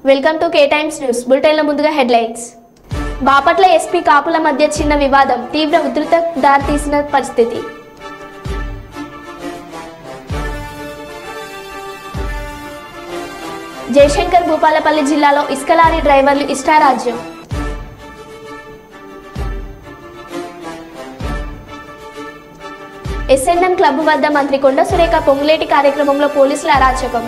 Welcome to K Times news బులెటిన్ల ముందుగా headlines. Bapatla SP కాపుల మధ్య చిన్న వివాదం తీవ్ర ఉధృత దారితీసిన పరిస్థితి. జయశంకర్ భూపాలపల్లి జిల్లాలో ఇసుక లారీ డ్రైవర్లు ఇష్టారాజ్యం. ఎస్ఎన్ఎం క్లబ్ వద్ద మంత్రి కొండ సురేఖ పొంగులేటి కార్యక్రమంలో పోలీసుల అరాచకం.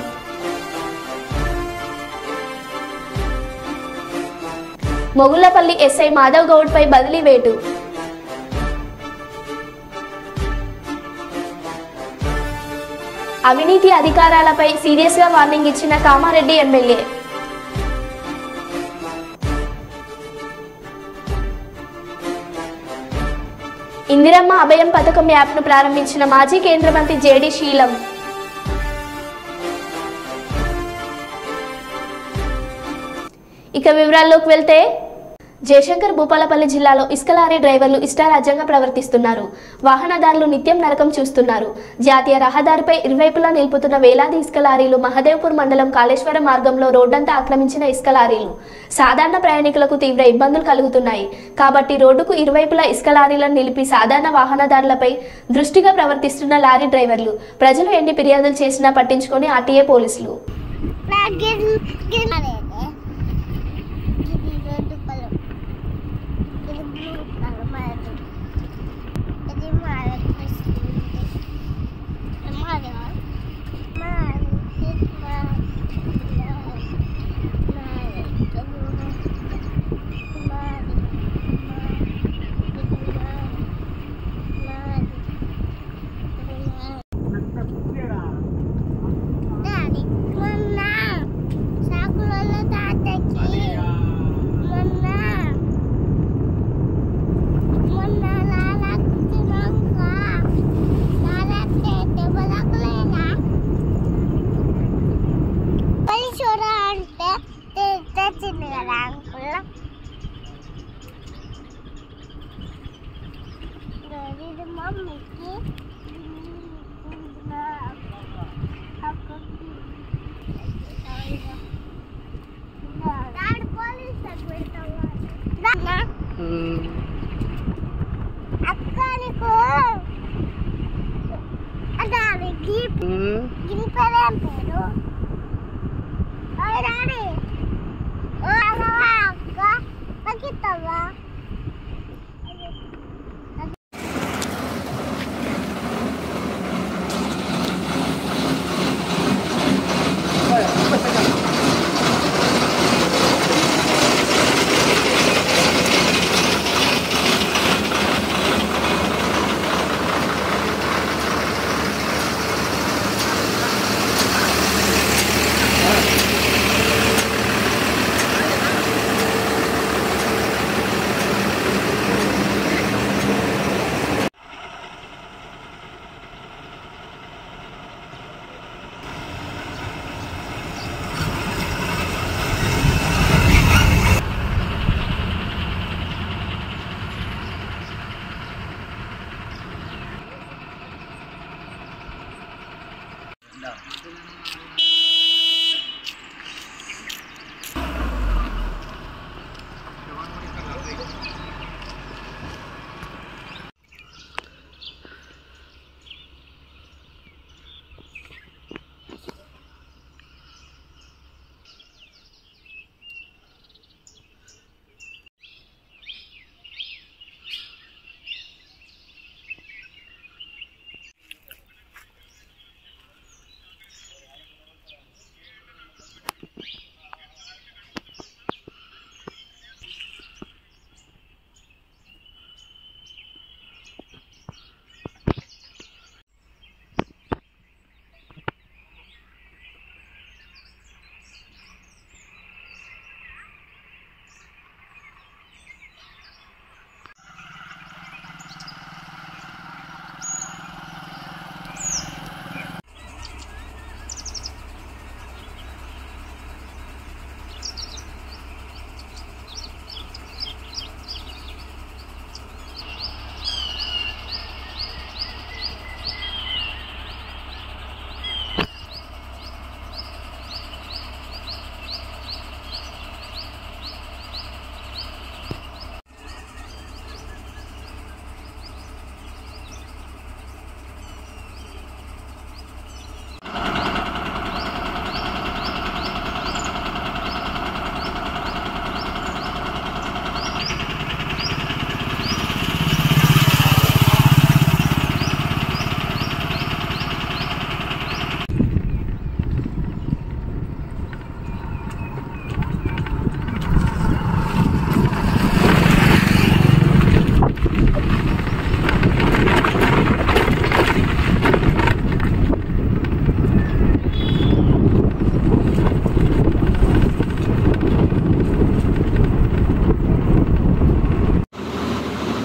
మొగుళ్లపల్లి ఎస్ఐ మాధవ్ గౌడ్ పై బదిలీ వేటు. అవినీతి అధికారాలపై సీరియస్ గా వార్నింగ్ ఇచ్చిన కామారెడ్డి ఎమ్మెల్యే. ఇందిరమ్మ అభయం పథకం యాప్ను ప్రారంభించిన మాజీ కేంద్ర మంత్రి జేడి శీలం. ఇక వివరాల్లోకి వెళ్తే, జయశంకర్ భూపాలపల్లి జిల్లాలో ఇసుక లారీ డ్రైవర్లు ఇష్టారాజ్యంగా ప్రవర్తిస్తున్నారు. వాహనదారులు నిత్యం నరకం చూస్తున్నారు. జాతీయ రహదారిపై ఇరువైపులా నిలుపుతున్న వేలాది ఇసుక లారీలు మహదేవ్పూర్ మండలం కాళేశ్వరం మార్గంలో రోడ్డంతా ఆక్రమించిన ఇసుక లారీలు సాధారణ ప్రయాణికులకు తీవ్ర ఇబ్బందులు కలుగుతున్నాయి. కాబట్టి రోడ్డుకు ఇరువైపులా ఇసుక లారీలను నిలిపి సాధారణ వాహనదారులపై దృష్టిగా ప్రవర్తిస్తున్న లారీ డ్రైవర్లు ప్రజలు ఎన్ని ఫిర్యాదులు చేసినా పట్టించుకొని ఆర్టీఏ పోలీసులు.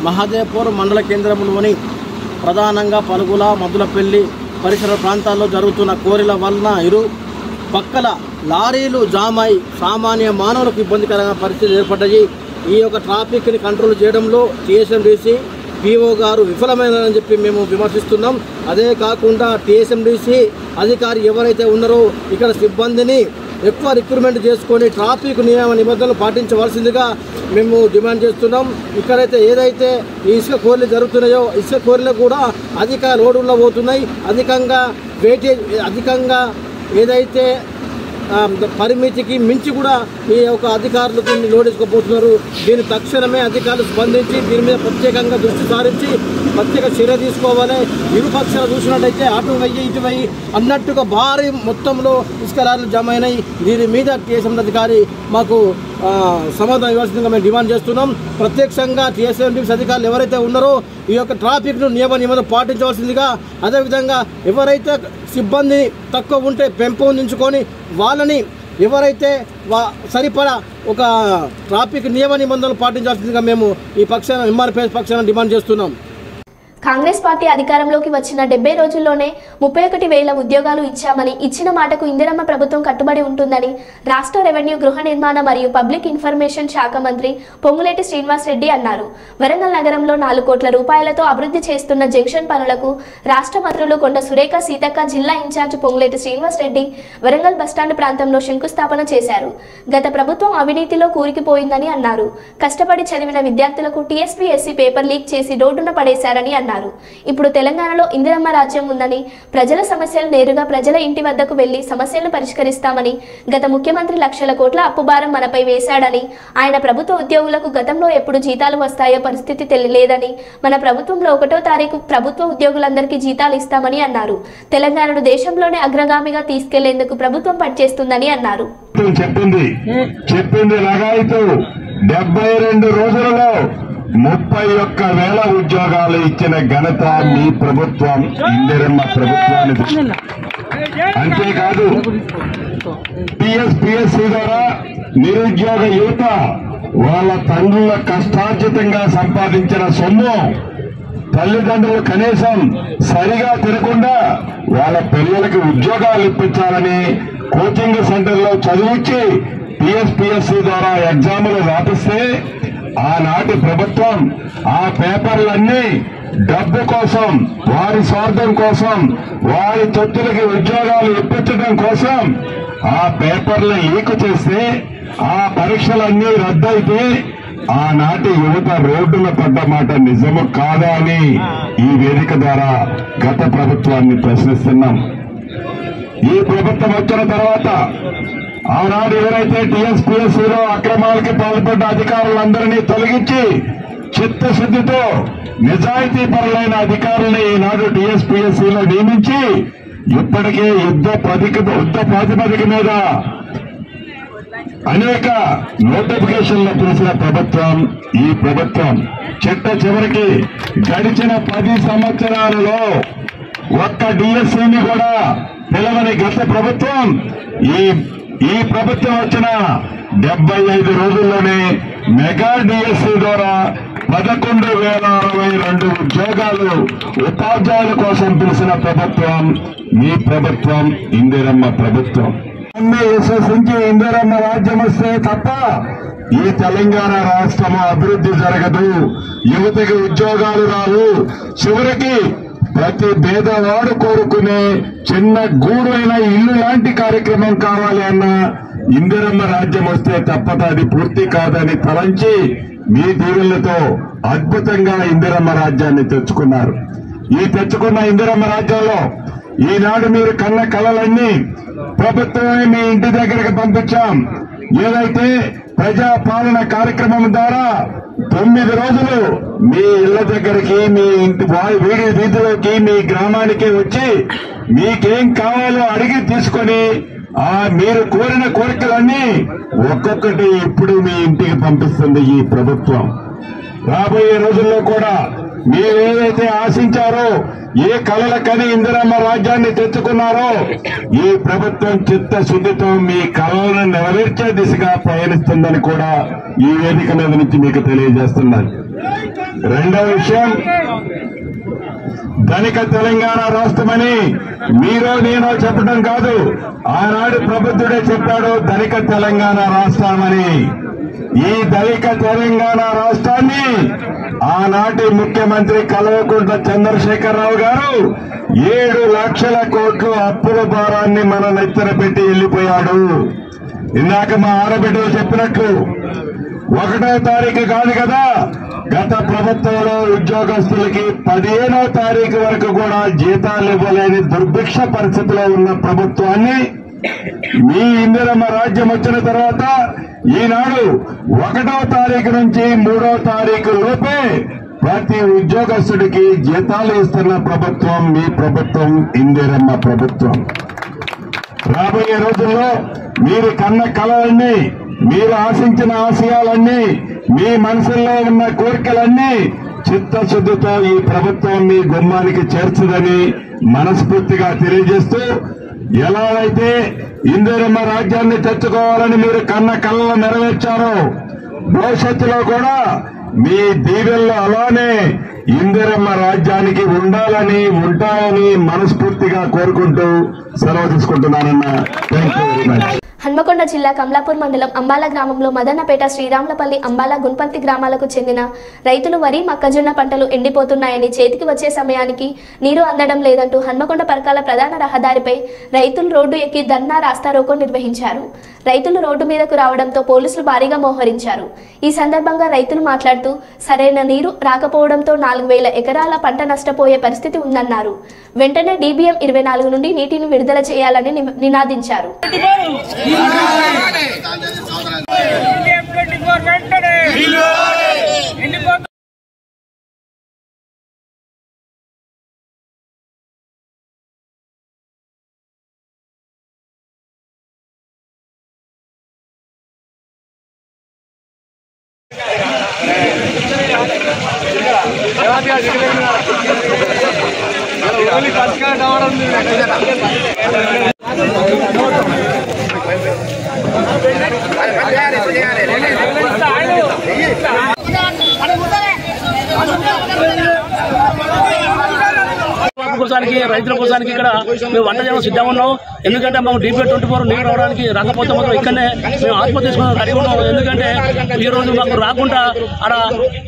మహదేవ్పూర్ మండల కేంద్రంలోని ప్రధానంగా పలుగుల మద్దులపల్లి పరిసర ప్రాంతాల్లో జరుగుతున్న కోరిల వలన ఇరు పక్కల లారీలు జామ్ అయి సామాన్య మానవులకు ఇబ్బందికరమైన పరిస్థితులు ఏర్పడ్డాయి. ఈ యొక్క ట్రాఫిక్ని కంట్రోల్ చేయడంలో టీఎస్ఎండిసి పీఓ గారు విఫలమైనని చెప్పి మేము విమర్శిస్తున్నాం. అదే కాకుండా టీఎస్ఎండిసి అధికారి ఎవరైతే ఉన్నారో ఇక్కడ సిబ్బందిని ఎక్కువ రిక్రూట్మెంట్ చేసుకొని ట్రాఫిక్ నియమ నిబంధనలు పాటించవలసిందిగా మేము డిమాండ్ చేస్తున్నాం. ఇక్కడైతే ఏదైతే ఈ ఇసుక కోరిలు జరుగుతున్నాయో ఇసుక కోరిలు కూడా అధిక లోడుల్లో పోతున్నాయి. అధికంగా ఏదైతే పరిమితికి మించి కూడా ఈ యొక్క అధికారులు దీన్ని నోటీసుకుపోతున్నారు. దీన్ని తక్షణమే అధికారులు స్పందించి దీని మీద ప్రత్యేకంగా దృష్టి సారించి ప్రత్యేక చర్య తీసుకోవాలి. ఇరుపక్షాలు చూసినట్టయితే అటు వెయ్యి ఇటు వెయ్యి అన్నట్టుగా భారీ మొత్తంలో ఇసుక లారీలు జమ అయినాయి. దీని మీద టీఎస్ఎండి అధికారి మాకు సమాధానం ఇవ్వాల్సిందిగా మేము డిమాండ్ చేస్తున్నాం. ప్రత్యక్షంగా టీఎస్ఎండిసి అధికారులు ఎవరైతే ఉన్నారో ఈ యొక్క ట్రాఫిక్ను నిబంధనలు పాటించవలసిందిగా, అదేవిధంగా ఎవరైతే సిబ్బంది తక్కువ ఉంటే పెంపొందించుకొని వాళ్ళని ఎవరైతే సరిపడా ఒక ట్రాఫిక్ నిబంధనలు పాటించాల్సిందిగా మేము ఈ పక్షాన ఎంఆర్పీఎస్ పక్షాన డిమాండ్ చేస్తున్నాం. కాంగ్రెస్ పార్టీ అధికారంలోకి వచ్చిన 70 రోజుల్లోనే 31,000 ఉద్యోగాలు ఇచ్చామని, ఇచ్చిన మాటకు ఇందిరమ్మ ప్రభుత్వం కట్టుబడి ఉంటుందని రాష్ట్ర రెవెన్యూ, గృహ నిర్మాణ మరియు పబ్లిక్ ఇన్ఫర్మేషన్ శాఖ మంత్రి పొంగులేటి శ్రీనివాస్ రెడ్డి అన్నారు. వరంగల్ నగరంలో 4 కోట్ల రూపాయలతో అభివృద్ధి చేస్తున్న జంక్షన్ పనులకు రాష్ట్ర మంత్రులు కొండ సురేఖ సీతక్క, జిల్లా ఇన్ఛార్జ్ పొంగులేటి శ్రీనివాస్ రెడ్డి వరంగల్ బస్టాండ్ ప్రాంతంలో శంకుస్థాపన చేశారు. గత ప్రభుత్వం అవినీతిలో కూరుకుపోయిందని అన్నారు. కష్టపడి చదివిన విద్యార్థులకు టీఎస్పీఎస్సీ పేపర్ లీక్ చేసి రోడ్డున పడేశారని అన్నారు. ఇప్పుడు తెలంగాణలో ఇందిరమ్మ రాజ్యం ఉందని, ప్రజల సమస్యలు నేరుగా ప్రజల ఇంటి వద్దకు వెళ్లి సమస్యలను పరిష్కరిస్తామని, గత ముఖ్యమంత్రి లక్షల కోట్ల అప్పుభారం మనపై వేశాడని, ఆయన ప్రభుత్వ ఉద్యోగులకు గతంలో ఎప్పుడు జీతాలు వస్తాయో పరిస్థితి తెలియలేదని, మన ప్రభుత్వంలో 1వ తారీఖు ప్రభుత్వ ఉద్యోగులందరికీ జీతాలు ఇస్తామని అన్నారు. తెలంగాణను దేశంలోనే అగ్రగామిగా తీసుకెళ్లేందుకు ప్రభుత్వం పనిచేస్తుందని అన్నారు. చెప్పింది లగాయితూ 72 రోజులలో 31,000 ఉద్యోగాలు ఇచ్చిన ఘనత మీ ప్రభుత్వం, ఇందిరమ్మ ప్రభుత్వానికి. అంతేకాదు టీఎస్పీఎస్సీ ద్వారా నిరుద్యోగ యువత వాళ్ళ తండ్రుల కష్టార్జితంగా సంపాదించిన సొమ్ము తల్లిదండ్రులు కనీసం సరిగా తినకుండా వాళ్ళ పిల్లలకి ఉద్యోగాలు ఇప్పించాలని కోచింగ్ సెంటర్లో చదివించి టీఎస్పీఎస్సీ ద్వారా ఎగ్జాములు రాపిస్తే ఆనాటి ప్రభుత్వం ఆ పేపర్లన్నీ డబ్బు కోసం, వారి స్వార్థం కోసం, వారి తొత్తులకి ఉద్యోగాలు ఇప్పించడం కోసం ఆ పేపర్లు లీక్ చేస్తే ఆ పరీక్షలన్నీ రద్దయితే ఆనాటి యువత రోడ్డున పడ్డ మాట నిజము కాదా అని ఈ వేదిక ద్వారా గత ప్రభుత్వాన్ని ప్రశ్నిస్తున్నాం. ఈ ప్రభుత్వం వచ్చిన తర్వాత ఆనాడు ఎవరైతే టీఎస్పీఎస్సీలో అక్రమాలకి పాల్పడ్డ అధికారులందరినీ తొలగించి చిత్తశుద్ధితో నిజాయితీ పరులైన అధికారుల్ని ఈనాడు టీఎస్పీఎస్సీలో నియమించి ఇప్పటికే యుద్ధ ప్రాతిపదిక మీద అనేక నోటిఫికేషన్లు పిలిచిన ప్రభుత్వం ఈ ప్రభుత్వం. చివరికి గడిచిన 10 సంవత్సరాలలో ఒక్క డిఎస్సీని కూడా పిలవని గత ప్రభుత్వం ఈ ప్రభుత్వం వచ్చిన 75 రోజుల్లోనే మెగా డిఎస్సీ ద్వారా 11,062 ఉద్యోగాలు ఉపాధ్యాయుల కోసం పిలిచిన ప్రభుత్వం మీ ప్రభుత్వం, ఇందిరమ్మ ప్రభుత్వం. అన్ని విశ్వసించి ఇందిరమ్మ రాజ్యం వస్తే తప్ప ఈ తెలంగాణ రాష్ట్రం అభివృద్ధి జరగదు, యువతకి ఉద్యోగాలు రావు. చివరికి ప్రతి పేదవాడు కోరుకునే చిన్న గూడైన ఇల్లు లాంటి కార్యక్రమం కావాలి అన్న ఇందిరమ్మ రాజ్యం వస్తే తప్పదు, అది పూర్తి కాదని తలంచి మీ దీవెనలతో అద్భుతంగా ఇందిరమ్మ రాజ్యాన్ని తెచ్చుకున్నారు. ఈ తెచ్చుకున్న ఇందిరమ్మ రాజ్యంలో ఈనాడు మీరు కన్న కలలన్నీ ప్రభుత్వమే మీ ఇంటి దగ్గరికి పంపించాం. ఏదైతే ప్రజా పాలన కార్యక్రమం ద్వారా 9 రోజులు మీ ఇళ్ల దగ్గరికి, మీ ఇంటి వీధిలోకి, మీ గ్రామానికి వచ్చి మీకేం కావాలో అడిగి తీసుకొని మీరు కోరిన కోరికలన్నీ ఒక్కొక్కటి ఇప్పుడు మీ ఇంటికి పంపిస్తుంది ఈ ప్రభుత్వం. రాబోయే రోజుల్లో కూడా మీరు ఏదైతే ఆశించారో ఏ కలలకని ఇందిరమ్మ రాజ్యాన్ని తెచ్చుకున్నారో ఈ ప్రభుత్వం చిత్తశుద్ధితో మీ కలలను నెరవేర్చే దిశగా పయనిస్తుందని కూడా ఈ వేదిక మీద నుంచి మీకు తెలియజేస్తున్నారు. రెండవ విషయం, ధనిక తెలంగాణ రాష్ట్రమని మీరో నేనో చెప్పడం కాదు, ఆనాడు ప్రబుద్ధుడే చెప్పాడు ధనిక తెలంగాణ రాష్ట్రమని. ఈ ధనిక తెలంగాణ రాష్ట్రాన్ని ఆనాటి ముఖ్యమంత్రి కల్వకుంట్ల చంద్రశేఖరరావు గారు 7 లక్షల కోట్లు అప్పుల భారాన్ని మన నెత్తిన పెట్టి వెళ్లిపోయాడు. ఇందాక మా ఆడబిడ్డలు చెప్పినట్లు 1వ తారీఖు కాదు కదా, గత ప్రభుత్వంలో ఉద్యోగస్తులకి 15వ తారీఖు వరకు కూడా జీతాలు ఇవ్వలేని దుర్భిక్ష పరిస్థితిలో ఉన్న ప్రభుత్వాన్ని మీ ఇందిరమ్మ రాజ్యం వచ్చిన తర్వాత ఈనాడు 1వ తారీఖు నుంచి 3వ తారీఖు లోపే ప్రతి ఉద్యోగస్తుడికి జీతాలు ఇస్తున్న ప్రభుత్వం మీ ప్రభుత్వం, ఇందిరమ్మ ప్రభుత్వం. రాబోయే రోజుల్లో మీరు కన్న కలలన్నీ, మీరు ఆశించిన ఆశయాలన్నీ, మీ మనసుల్లో ఉన్న కోరికలన్నీ చిత్తశుద్ధితో ఈ ప్రభుత్వం మీ గుమ్మానికి చేర్చుదని మనస్ఫూర్తిగా తెలియజేస్తూ, ఎలా అయితే ఇందిరమ్మ రాజ్యాన్ని తెచ్చుకోవాలని మీరు కన్న కలలు నెరవేర్చారో భవిష్యత్తులో కూడా మీ దీవెనలు అలానే ఇందిరమ్మ రాజ్యానికి ఉండాలని, ఉంటాయని మనస్ఫూర్తిగా కోరుకుంటూ సెలవు తీసుకుంటున్నానన్న. Thank you very much. Hanamkonda జిల్లా కమలాపూర్ మండలం అంబాల గ్రామంలో మదన్నపేట, శ్రీరాములపల్లి, అంబాల, గున్పర్తి గ్రామాలకు చెందిన రైతులు వరి, మొక్కజొన్న పంటలు ఎండిపోతున్నాయని, చేతికి వచ్చే సమయానికి నీరు అందడం లేదంటూ హన్మకొండ పరకాల ప్రధాన రహదారిపై రైతులు రోడ్డు ఎక్కి ధర్నా రాస్తారోకో నిర్వహించారు. రైతులు రోడ్డు మీదకు రావడంతో పోలీసులు భారీగా మోహరించారు. ఈ సందర్భంగా రైతులు మాట్లాడుతూ సరైన నీరు రాకపోవడంతో 4,000 ఎకరాల పంట నష్టపోయే పరిస్థితి ఉందన్నారు. వెంటనే DBM 24 నుండి నీటిని విడుదల చేయాలని నినాదించారు. రైతుల కోసానికి ఇక్కడ మేము వంట చేయడం సిద్ధంగా ఉన్నాం. ఎందుకంటే మాకు DBM 24 నీరు రావడానికి రాకపోతే మాత్రం ఇక్కడనే మేము ఆత్మహత్య చేసుకున్నాం రెడీ ఉన్నాం. ఎందుకంటే ఈ రోజు మాకు రాకుండా అక్కడ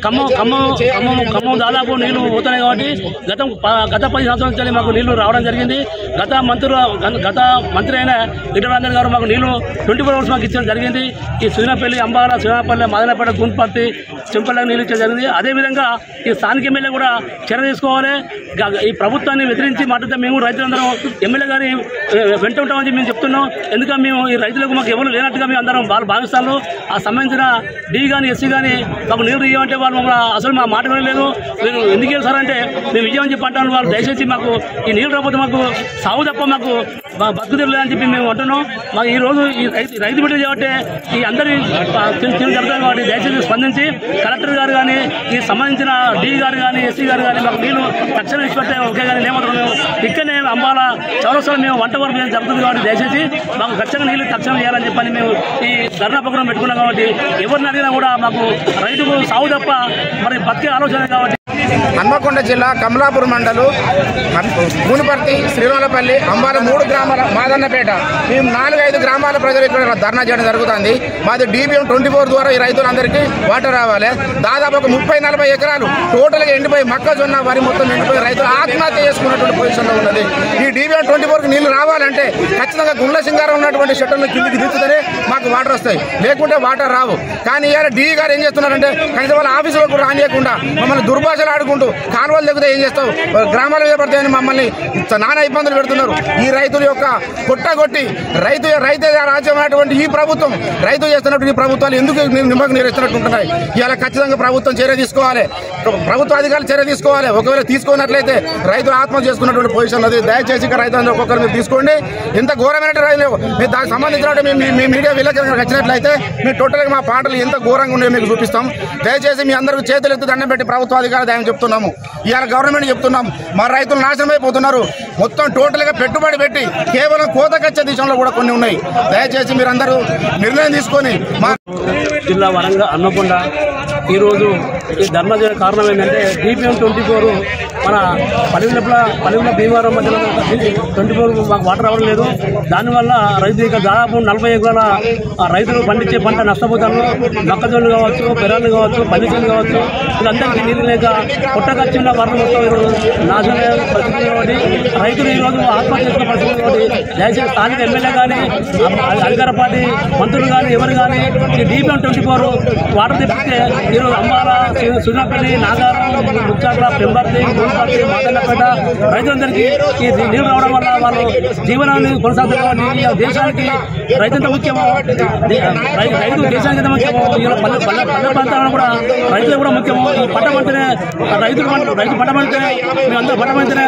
ఖమ్మం దాదాపు నీళ్లు పోతున్నాయి కాబట్టి గత 10 సంవత్సరాల నుంచి మాకు నీళ్లు రావడం జరిగింది. గత మంత్రి అయిన లిటరాంజన్ గారు మాకు నీళ్లు 24 అవర్స్ మాకు ఇచ్చడం జరిగింది. ఈ సుజనపల్లి, అంబాల, సుజనపల్లి, మదనపేట, గున్పర్తి, చెంపల్లికి నీళ్లు ఇచ్చడం జరిగింది. అదేవిధంగా ఈ స్థానిక ఎమ్మెల్యే కూడా చర్య తీసుకోవాలి. ఈ ప్రభుత్వాన్ని వ్యతిరేకించి మాట్లాడితే మేము రైతులందరం ఎమ్మెల్యే గారి వెంట ఉంటామని మేము చెప్తున్నాం. ఎందుకంటే మేము ఈ రైతులకు మాకు ఎవరు లేనట్టుగా మేము అందరం వాళ్ళు భావిస్తాను. ఆ సంబంధించిన D కానీ SC కానీ మాకు నీరు ఇవ్వమంటే వాళ్ళు అసలు మా మాట వినలేదు. మీరు ఎందుకు చేస్తారంటే మేము ఇవ్వమని చెప్పి అంటాను. వాళ్ళు దయచేసి మాకు ఈ నీళ్ళు రాకపోతే మాకు సాగు తప్ప మాకు బతుకు తెలియదని చెప్పి మేము అంటున్నాం. మాకు ఈ రోజు ఈ రైతు బిడ్డ కాబట్టి ఈ అందరి జరుగుతుంది కాబట్టి దయచేసి స్పందించి కలెక్టర్ గారు కానీ ఈ సంబంధించిన D గారు కానీ SC గారు కానీ మాకు నీళ్లు తక్షణం ఇచ్చిపెట్టే ఓకే కానీ లేకపోతే మేము ఇక్కడనే అంబాల చౌరస్తాలో మేము వంట వరకు జరుగుతుంది కాబట్టి దయచేసి మాకు ఖచ్చితంగా నీళ్లు తక్షణం చేయాలని చెప్పని మేము ఈ ధర్నా ప్రోగ్రాం పెట్టుకున్నాం. కాబట్టి ఎవరిని అడిగినా కూడా మాకు రైతుకు సాగు తప్ప మరి బతికే ఆలోచన కాబట్టి హన్మకొండ జిల్లా కమలాపూర్ మండలం గునుపర్తి, శ్రీరాములపల్లి, అంబాల 3 గ్రామాల, మాదన్నపేట మేము 4-5 గ్రామాల ప్రజలు ఇక్కడ ధర్నా చేయడం జరుగుతుంది. మాది DBM 24 ద్వారా ఈ రైతులందరికీ వాటర్ రావాలి. దాదాపు ఒక 30-40 ఎకరాలు టోటల్గా ఎండిపోయి మొక్కజొన్న, వరి మొత్తం ఎండిపోయి రైతులు ఆత్మహత్య చేసుకున్నటువంటి పొజిషన్లో ఉన్నది. ఈ DBM 24కి నీళ్లు రావాలంటే ఖచ్చితంగా గుండ్ల సింగారం ఉన్నటువంటి షట్టర్లు కిందికి దించుతేనే మాకు వాటర్ వస్తాయి, లేకుంటే వాటర్ రావు. కానీ ఇవాళ D గారు ఏం చేస్తున్నారంటే కనీసం వాళ్ళ ఆఫీసులో కూడా రానియకుండా మమ్మల్ని దుర్భాషలు ఆడుకుంటూ కాలువలు దిగితే ఏం చేస్తావు, గ్రామాల మీద పడతాయని మమ్మల్ని నానా ఇబ్బందులు పెడుతున్నారు. ఈ రైతుల యొక్క కొట్టగొట్టి రైతే రాజ్యమైనటువంటి ఈ ప్రభుత్వం, రైతు చేస్తున్నటువంటి ఈ ప్రభుత్వాలు ఎందుకు నిమ్మకు నీరెస్తున్నట్టు ఉంటున్నాయి. ఇవాళ ఖచ్చితంగా ప్రభుత్వం చర్య తీసుకోవాలి, ప్రభుత్వ అధికారులు చర్య తీసుకోవాలి. ఒకవేళ తీసుకున్నట్లయితే రైతులు ఆత్మహత్య చేసుకున్నటువంటి పొజిషన్ అది. దయచేసి రైతులందరూ ఒక్కొక్కరు మీరు తీసుకోండి. ఎంత ఘోరమైన రైతు మీరు దానికి సంబంధించిన మీ మీడియా విలేకరులకు వచ్చినట్లయితే మీరు టోటల్గా మా పాటలు ఎంత ఘోరంగా ఉన్నాయో మీకు చూపిస్తాం. దయచేసి మీ అందరికీ చేతులు ఎత్తి దండం పెట్టి ప్రభుత్వ అధికారులు దానికి చెప్తున్నాము. ఇవాళ గవర్నమెంట్ చెప్తున్నాం మా రైతులు నాశనం అయిపోతున్నారు. మొత్తం టోటల్గా పెట్టుబడి పెట్టి కేవలం కోతకొచ్చే దిశలో కూడా కొన్ని ఉన్నాయి. దయచేసి మీరందరూ నిర్ణయం తీసుకొని మా జిల్లా వరంగల్ హన్మకొండ ఈరోజు ఈ ధర్నా చేయడానికి కారణం ఏంటంటే DPM 24 మన పల్లెల భీమవరం మధ్యలో 24 మాకు వాటర్ అవ్వడం లేదు. దానివల్ల రైతు ఇక దాదాపు 40 ఎకరాల రైతులు పండించే పంట నష్టపోతారు. మొక్కజొన్నలు కావచ్చు, పెరాలు కావచ్చు, పల్లిచేలు కావచ్చు, వీళ్ళందరికీ నీళ్ళు లేక పుట్టకచ్చిన వరద మొత్తం ఈరోజు నాశనం పరిస్థితి కాబట్టి రైతులు ఈరోజు ఆత్మహత్య చేసుకున్న పరిస్థితి కాబట్టి దయచేసి స్థానిక ఎమ్మెల్యే కానీ అధికార పార్టీ మంత్రులు కానీ ఎవరు కానీ ఈ DPM 24 వాటర్ తెప్పిస్తే ఈరోజు అంబాల, సుజనపల్లి, నాగారం, ముచ్చాట్ల, పెంబర్తి, గుంపర్తి, మాదన్నపేట రైతులందరికీ ఈ నీళ్లు రావడం వల్ల వాళ్ళు జీవనాన్ని కొనసాగుతారు. కాబట్టి దేశానికి రైతు ముఖ్యమో, రైతు దేశానికి ఎంత ముఖ్యమో పల్లె ప్రాంతాలను కూడా రైతులు కూడా ముఖ్యమో. ఈ పంట పంటనే రైతు పంట పండితేనే మేమందరూ పంట పండితేనే.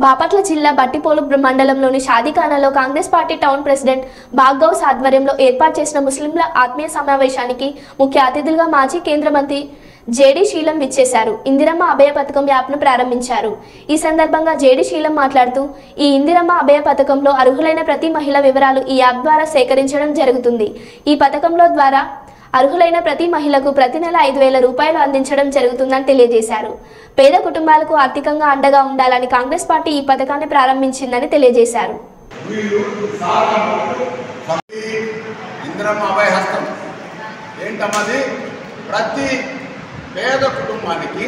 బాపట్ల జిల్లా బట్టిపోలు మండలంలోని షాదీఖానాలో కాంగ్రెస్ పార్టీ టౌన్ ప్రెసిడెంట్ బాగ్గౌస్ ఆధ్వర్యంలో ఏర్పాటు చేసిన ముస్లింల ఆత్మీయ సమావేశానికి ముఖ్య అతిథులుగా మాజీ కేంద్ర మంత్రి జేడీ శీలం విచ్చేశారు. ఇందిరమ్మ అభయ పథకం యాప్ను ప్రారంభించారు. ఈ సందర్భంగా జేడీ శీలం మాట్లాడుతూ ఈ ఇందిరమ్మ అభయ పథకంలో అర్హులైన ప్రతి మహిళ వివరాలు ఈ యాప్ ద్వారా సేకరించడం జరుగుతుంది. ఈ పథకంలో ద్వారా అర్హులైన ప్రతి మహిళకు ప్రతి నెల 5,000 రూపాయలు అందించడం జరుగుతుందని తెలియజేశారు. పేద కుటుంబాలకు ఆర్థికంగా అండగా ఉండాలని కాంగ్రెస్ పార్టీ ఈ పథకాన్ని ప్రారంభించిందని తెలియజేశారు. ఇందిరమ్మ అభయ హస్తం ఏంటన్నది ప్రతి పేద కుటుంబానికి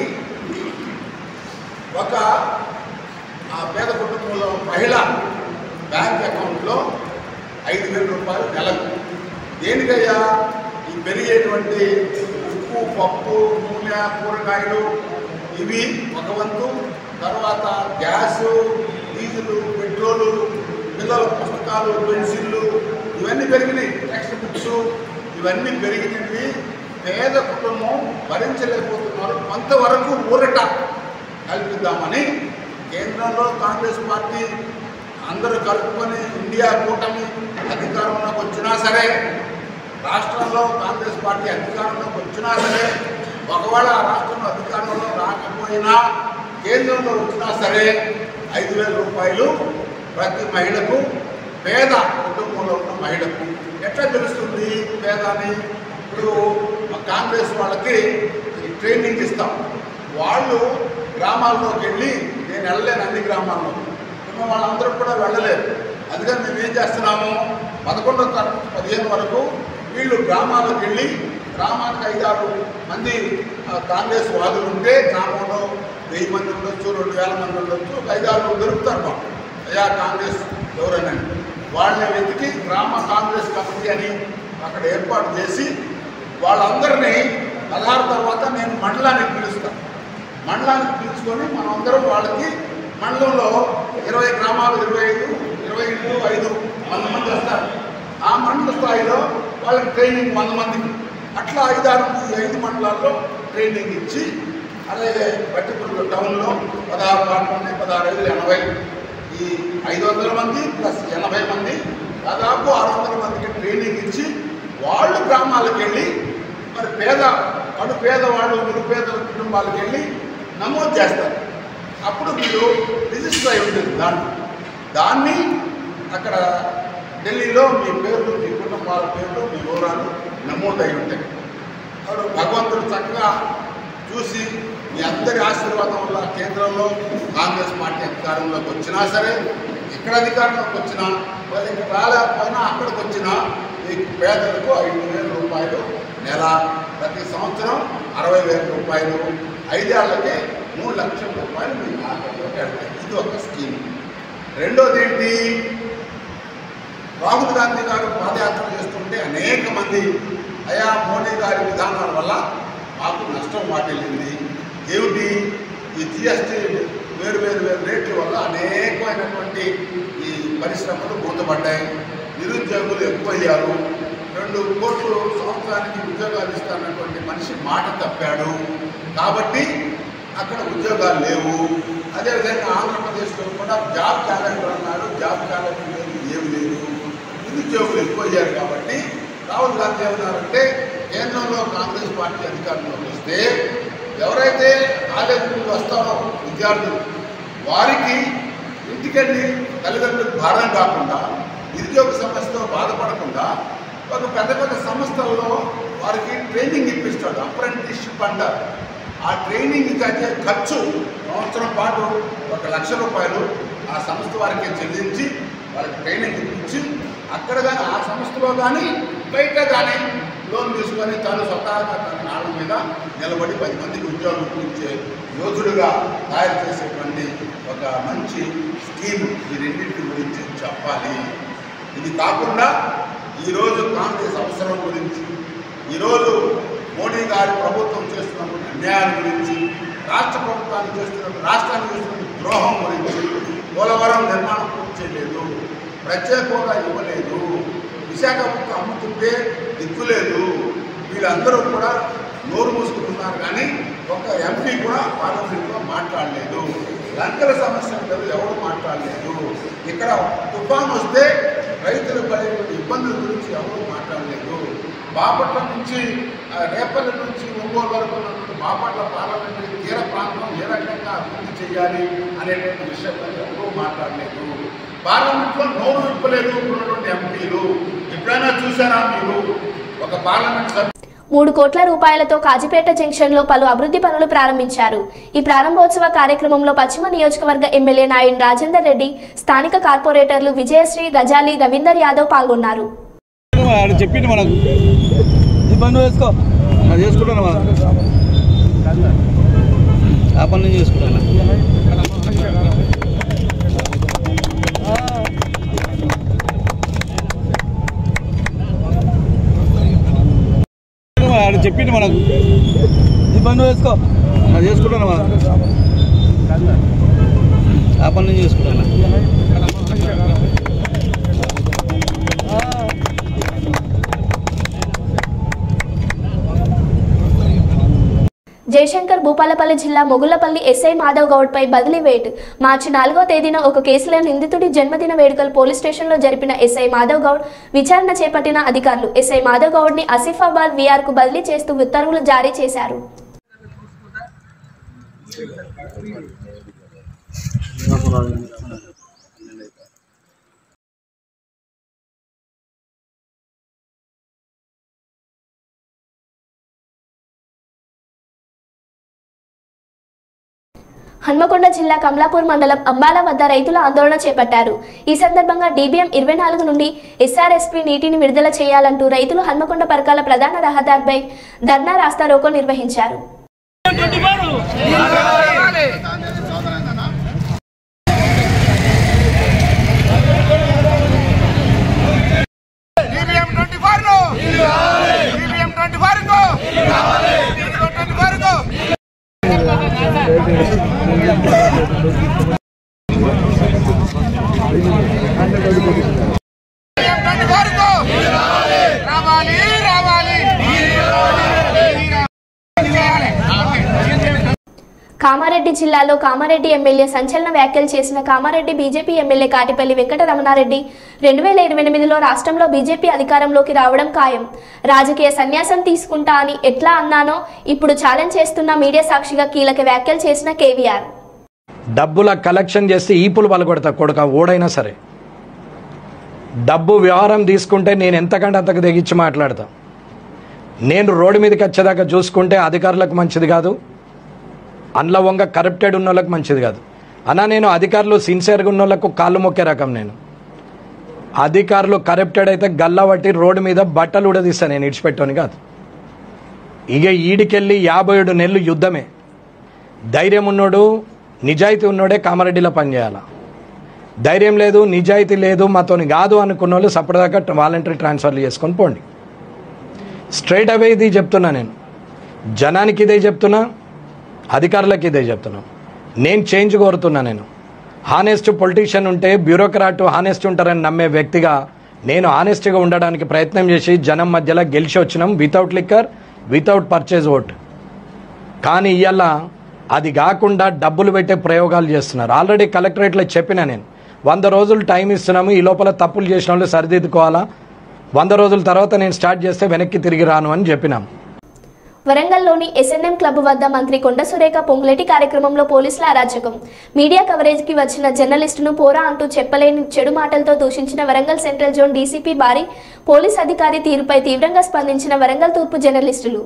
ఒక పేద కుటుంబంలో మహిళ బ్యాంక్ అకౌంట్లో 5,000 రూపాయలు నెలకు. దేనికయ్యా? ఈ పెరిగేటువంటి ఉప్పు, పప్పు, నూనె, కూరగాయలు ఇవి ఒక వంతు, తర్వాత గ్యాసు, డీజిల్, పెట్రోలు, పిల్లల పుస్తకాలు, పెన్సిళ్ళు ఇవన్నీ పెరిగినాయి. టెక్స్ట్ బుక్స్ ఇవన్నీ పెరిగినవి పేద కుటుంబం భరించలేకపోతున్నారు. కొంతవరకు ఊరట కల్పిద్దామని కేంద్రంలో కాంగ్రెస్ పార్టీ అందరూ కలుపుకొని ఇండియా కూటమి అధికారంలోకి వచ్చినా సరే, రాష్ట్రంలో కాంగ్రెస్ పార్టీ అధికారంలోకి వచ్చినా సరే, ఒకవేళ రాష్ట్రంలో అధికారంలో రాకపోయినా కేంద్రంలో వచ్చినా సరే 5,000 రూపాయలు ప్రతి మహిళకు, పేద కుటుంబంలో ఉన్న మహిళకు. ఎట్లా తెలుస్తుంది పేద అని? ఇప్పుడు కాంగ్రెస్ వాళ్ళకి ట్రైనింగ్ ఇస్తాం. వాళ్ళు గ్రామాల్లోకి వెళ్ళి, నేను వెళ్ళలేను అన్ని గ్రామాల్లో, వాళ్ళందరూ కూడా వెళ్ళలేదు. అందుకని మేము ఏం చేస్తున్నాము, 11వ తరగతి 15 వరకు వీళ్ళు గ్రామాలకు వెళ్ళి, గ్రామానికి 5-6 మంది కాంగ్రెస్ వాదులు ఉంటే గ్రామంలో 1000 మంది ఉండొచ్చు, 2,000 మంది ఉండొచ్చు, 5-6 దొరుకుతారు మాకు. అయ్యా కాంగ్రెస్ ఎవరైనా వాళ్ళని వెతికి గ్రామ కాంగ్రెస్ కమిటీ అని అక్కడ ఏర్పాటు చేసి వాళ్ళందరినీ 16 తర్వాత నేను మండలానికి పిలుస్తాను. మండలానికి పిలుచుకొని మనందరం వాళ్ళకి మండలంలో 20 గ్రామాలు, 25 మంది వస్తారు. ఆ మండల స్థాయిలో వాళ్ళకి ట్రైనింగ్ 100 మందికి, అట్లా 5 మండలాల్లో ట్రైనింగ్ ఇచ్చి, అలాగే బట్టిపూడి టౌన్లో 16 వార్డులు ఉన్నాయి, 16×5 ఈ 500 మంది ప్లస్ 80 మంది, దాదాపు 600 మందికి ట్రైనింగ్ ఇచ్చి వాళ్ళు గ్రామాలకు వెళ్ళి మరి కడు పేదవాళ్ళు, నిరుపేదల కుటుంబాలకు వెళ్ళి నమోదు చేస్తారు. అప్పుడు మీరు రిజిస్టర్ అయి ఉంటుంది. దాన్ని అక్కడ ఢిల్లీలో మీ పేర్లు, మీ కుటుంబాల పేర్లు, మీ వివరాలు నమోదై ఉంటాయి. అప్పుడు భగవంతుడు చక్కగా చూసి మీ అందరి ఆశీర్వాదం వల్ల కేంద్రంలో కాంగ్రెస్ పార్టీ అధికారంలోకి వచ్చినా సరే, ఇక్కడ అధికారంలోకి వచ్చినా, వాళ్ళు ఇక్కడ రాలేకపోయినా అక్కడికి వచ్చినా మీకు పేదలకు 5,000 రూపాయలు నెల, ప్రతి సంవత్సరం 60,000 రూపాయలు, 5 ఏళ్లకి 3 లక్షల రూపాయలు మీ ఖాతాలో పెడతాయి. ఇది ఒక స్కీమ్. రెండోది ఏంటి, రాహుల్ గాంధీ గారు పాదయాత్ర చేస్తుంటే అనేక మంది అయా మోడీ గారి విధానాల వల్ల మాకు నష్టం వాటిల్లింది. ఏమిటి? ఈ GST వేరు రేట్ల వల్ల అనేకమైనటువంటి ఈ పరిశ్రమలు మూతపడ్డాయి, నిరుద్యోగులు ఎక్కువయ్యారు, 2 కోట్లు సంవత్సరానికి ఉద్యోగాలు ఇస్తానటువంటి మనిషి మాట తప్పాడు, కాబట్టి అక్కడ ఉద్యోగాలు లేవు. అదేవిధంగా ఆంధ్రప్రదేశ్లో కూడా జాబ్ క్యాలెండర్ అన్నాడు, జాబ్ క్యాలెండర్ లేదు, ఏమి లేదు, నిరుద్యోగులు ఎక్కువయ్యారు. కాబట్టి రాహుల్ గాంధీ ఏమన్నారంటే, కేంద్రంలో కాంగ్రెస్ పార్టీ అధికారంలోకి వస్తే ఎవరైతే కాలేజీకి వస్తారో విద్యార్థులు వారికి ఇంటికెళ్ళి తల్లిదండ్రులకు భారం కాకుండా నిరుద్యోగ సమస్యతో బాధపడకుండా ఒక పెద్ద పెద్ద సంస్థల్లో వారికి ట్రైనింగ్ ఇప్పిస్తాడు, అప్రెంటిస్షిప్ అంటారు. ఆ ట్రైనింగ్కి అయితే ఖర్చు సంవత్సరం పాటు 1 లక్ష రూపాయలు ఆ సంస్థ వారికి చెల్లించి వాళ్ళకి ట్రైనింగ్ ఇప్పించి అక్కడ కానీ ఆ సంస్థలో కానీ బయట కానీ లోన్ తీసుకొని తాను స్వతహాగా తన నాళ్ళ మీద నిలబడి 10 మందికి ఉద్యోగం ఇప్పించే యోధుడుగా తయారు చేసేటువంటి ఒక మంచి స్కీమ్ ఈ రెండింటి గురించి చెప్పాలి. ఇది కాకుండా ఈరోజు కాంగ్రెస్ అవసరం గురించి, ఈరోజు మోడీ గారి ప్రభుత్వం చేస్తున్నటువంటి అన్యాయాల గురించి, రాష్ట్ర ప్రభుత్వాన్ని రాష్ట్రానికి చేస్తున్న ద్రోహం గురించి, పోలవరం నిర్మాణం పూర్తి చేయలేదు, ప్రత్యేక హోదా ఇవ్వలేదు, విశాఖపట్నం అమ్ముతుంటే దిక్కులేదు, వీళ్ళందరూ కూడా నోరు మూసుకుంటున్నారు. కానీ ఒక ఎంపీ కూడా పార్లమెంట్లో మాట్లాడలేదు. లంకల సమస్య ఎవరు మాట్లాడలేదు. ఇక్కడ తుఫాను వస్తే రైతులు పడే ఇబ్బందుల గురించి ఎవరు మాట్లాడలేదు. బాపట్ల నుంచి రేపల్లి నుంచి ఒంగోలు వరకు ఉన్నటువంటి బాపట్ల పార్లమెంటరీ తీర ప్రాంతం ఏ రకంగా అభివృద్ధి చేయాలి అనేటువంటి విషయంలో ఎవరూ మాట్లాడలేదు. పార్లమెంట్లో నోరు విప్పలేదు ఉన్నటువంటి ఎంపీలు. ఎప్పుడైనా చూసారా మీరు ఒక పార్లమెంట్ 3 కోట్ల రూపాయలతో కాజీపేట జంక్షన్లో పలు అభివృద్ధి పనులు ప్రారంభించారు. ఈ ప్రారంభోత్సవ కార్యక్రమంలో పశ్చిమ నియోజకవర్గ ఎమ్మెల్యే నాయన్ రాజేందర్ రెడ్డి, స్థానిక కార్పొరేటర్లు విజయశ్రీ, గజాలి, రవీందర్ యాదవ్ పాల్గొన్నారు. చెప్పింది మనకు ఈ పని వేసుకో, అది చేసుకుంటాను, ఆ పని చేసుకుంటాను. జయశంకర్ భూపాలపల్లి జిల్లా మొగుళ్లపల్లి ఎస్ఐ మాధవ్ గౌడ్పై బదిలీ వేటు. మార్చి 4వ తేదీన ఒక కేసులో నిందితుడి జన్మదిన వేడుకలు పోలీస్ స్టేషన్లో జరిపిన ఎస్ఐ మాధవ్ గౌడ్ విచారణ చేపట్టిన అధికారులు ఎస్ఐ మాధవ్ గౌడ్ని ఆసిఫాబాద్ వీఆర్కు బదిలీ చేస్తూ ఉత్తర్వులు జారీ చేశారు. హన్మకొండ జిల్లా కమలాపూర్ మండలం అంబాల వద్ద రైతులు ఆందోళన చేపట్టారు. ఈ సందర్భంగా DBM 24 నుండి SRSP నీటిని విడుదల చేయాలంటూ రైతులు హన్మకొండ పరకాల ప్రధాన రహదారిపై ధర్నా రాస్తారోకో నిర్వహించారు. కామారెడ్డి జిల్లాలో కామారెడ్డి ఎమ్మెల్యే సంచలన వ్యాఖ్యలు చేసిన కామారెడ్డి బీజేపీ ఎమ్మెల్యే కాటిపల్లి వెంకట రమణారెడ్డి 2028లో రాష్ట్రంలో బీజేపీ అధికారంలోకి రావడం ఖాయం, రాజకీయ సన్యాసం తీసుకుంటా అని ఎట్లా అన్నానో ఇప్పుడు ఛాలెంజ్ చేస్తున్న మీడియా సాక్షిగా కీలక వ్యాఖ్యలు చేసిన కేవీఆర్. డబ్బుల కలెక్షన్ చేస్తే ఈపులు పలగొడతా కొడుక ఓడైనా సరే, డబ్బు వ్యవహారం తీసుకుంటే నేను ఎంతకంటే అంతకు తెగించి మాట్లాడతా. నేను రోడ్డు మీదకి వచ్చేదాకా చూసుకుంటే అధికారులకు మంచిది కాదు, అందులో వంగ కరప్టెడ్ ఉన్న వాళ్ళకి మంచిది కాదు. అన్నా నేను అధికారులు సిన్సియర్గా ఉన్న వాళ్ళకు కాళ్ళు మొక్కే రకం. నేను అధికారులు కరప్టెడ్ అయితే గల్లా పట్టి రోడ్డు మీద బట్టలు ఉడదీస్తాను, నేను ఇడిచిపెట్టాను కాదు. ఇక ఈడికెళ్ళి 57 నెలలు యుద్ధమే. ధైర్యం ఉన్నోడు నిజాయితీ ఉన్నోడే కామారెడ్డిలో పనిచేయాలా. ధైర్యం లేదు, నిజాయితీ లేదు, మాతోని కాదు అనుకున్న వాళ్ళు సపరేట్గా వాలంటరీ ట్రాన్స్ఫర్లు చేసుకొని పోండి. స్ట్రైట్ అవే ఇది చెప్తున్నా, నేను జనానికి ఇదే చెప్తున్నా, అధికారులకు ఇదే చెప్తున్నా. నేను చేంజ్ కోరుతున్నా. నేను హానెస్ట్ పొలిటీషియన్ ఉంటే బ్యూరోక్రాట్ హానెస్ట్ ఉంటారని నమ్మే వ్యక్తిగా నేను హానెస్ట్గా ఉండడానికి ప్రయత్నం చేసి జనం మధ్యలో గెలిచి వచ్చినాం, without liquor, without purchase vote. కానీ ఇవాళ అది కాకుండా డబ్బులు పెట్టే ప్రయోగాలు చేస్తున్నారు. ఆల్రెడీ కలెక్టరేట్లో చెప్పినా నేను, 100 రోజులు టైం ఇస్తున్నాము, ఈ లోపల తప్పులు చేసిన వాళ్ళు సరిదిద్దుకోవాలా, 100 రోజుల తర్వాత నేను స్టార్ట్ చేస్తే వెనక్కి తిరిగి రాను అని చెప్పినాం. వరంగల్లోని ఎస్ఎన్ఎం క్లబ్ వద్ద మంత్రి కొండ సురేఖ పొంగులేటి కార్యక్రమంలో పోలీసుల అరాచకం. మీడియా కవరేజ్కి వచ్చిన జర్నలిస్టును పోరా అంటూ చెప్పలేని చెడు మాటలతో దూషించిన వరంగల్ సెంట్రల్ జోన్ డీసీపీ బారి పోలీస్ అధికారి తీరుపై తీవ్రంగా స్పందించిన వరంగల్ తూర్పు జర్నలిస్టులు.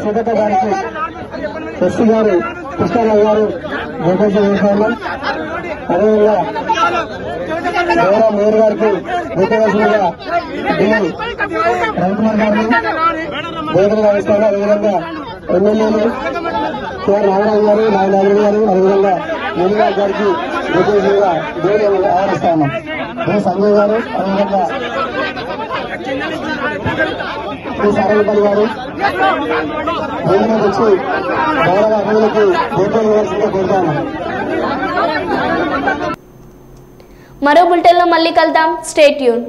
సీతక్క గారికి ఎస్సీ గారు కృష్ణారావు గారు జోకర్జీ వేశారు. అదేవిధంగా మేయర్ గారికి జోకవలసిందిగా రవికుమార్ గారిని జోకర్గా వేస్తారు. అదేవిధంగా ఎమ్మెల్యేలు కేఆర్ రామరాజు గారు, నాగరాజు గారు, అదేవిధంగా మేయర్ గారికి జోకవలసిందిగా దేవుడు ఆహ్వానిస్తాను. సంజయ్ గారు, అదేవిధంగా సారంపల్లి గారు భూమిని వచ్చి గౌరవ అభివృద్ధికి భూపాలు వేయాల్సిందిగా కోరుతాను. మరో బులెటిన్లో మళ్ళీ కలుద్దాం. Stay tune.